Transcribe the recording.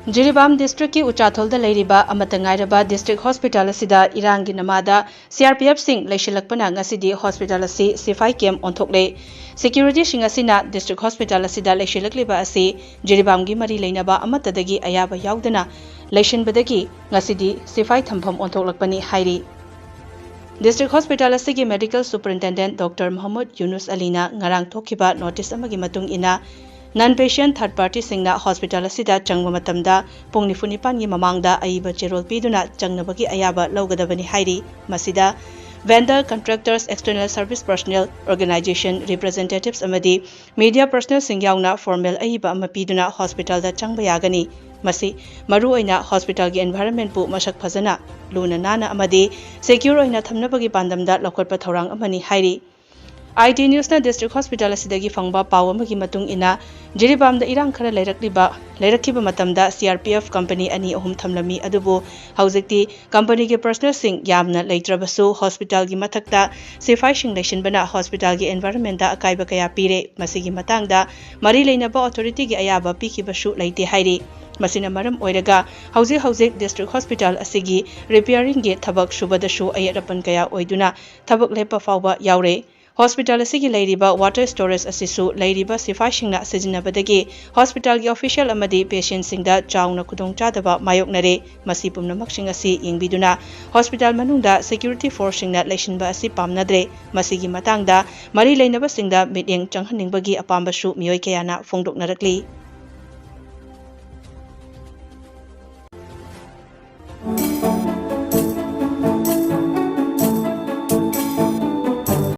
Jiribam district की उचाथोल लेरिबा अमतंगाइरबा डिस्ट्रिक्ट हॉस्पिटल असिदा इरांगी नमादा CRPF सिंह लेशिलकपना ngасidi हॉस्पिटल असि सिफाई कैम्प ओंथोकले सिक्योरिटी सिंह असिना डिस्ट्रिक्ट हॉस्पिटल असिदा लेशिलकलिबा असि जिरीबाम की मरी लेनबा अमतदगी अयाबा याउदना लेशिनबदगी ngасidi सिफाई थंफम ओंथोकलकपनी हाइरी डिस्ट्रिक्ट हॉस्पिटल असिगी medical superintendent doctor Mohammad Yunus अलीना ngarang थोखिबा नोटिस अमगी मतुंग इना नॉन पेशेंट थर्ड पार्टी सिंगना हॉस्पिटल असिदा चंगबा मतमदा पुंग निफुनिपान की ममांगदा अइबा चेरोल पीदुना चंगनबगी अयाबा लौगदबनी हाइरी मसिदा vendor contractors external service personnel organisation representatives अमदी मीडिया पर्सनल सिंग याउना फॉर्मल अइबा अमा पीदुना हॉस्पिटल दा चंगबा यागनी मसी मरु ओइना हॉस्पिटल की एनवायरनमेंट पु मसक फजना Luna Nana अमदी secure ओइना थमनबगी पांदमदा लौकटपा थौरांग अमनी हाइरी IT News na district hospital asidagi fangba paw amagi matung ina Jiribam da irang khara lairakhiba matamda CRPF company ani ahum thamlami adubu haujikti company ke personal sing yamna leitrabasu hospital gi mathakta safai sing lection bana hospital gi environment da akaiba kaya pire masigi matangda mari leinaba authority gi ayaba pikibasu leite hairi masina maram oiraga hauji district hospital asigi repairing ge thabak subadashu ayarapan kaya oiduna thabak lepa fawba yaure hospital असिगी लेरिबा water storage असिसु लेरिबा सिफाइसिंगना सिजिनबदगी hospital की official अमदी patient सिंगदा चाउना खुदोंग चादबा मायोकनरे मसी पुमनमक्सिंग असि यंगबिदुना हॉस्पिटल मनुंगदा सिक्योरिटी फोर्स सिंगना लेशनबा असि पामनद्रे मसीगी मतंगदा मरी लेनबा सिंगदा मिटिंग चंगहनिंगबगी अपामबसु मियोय कयाना फोंदोकनरकली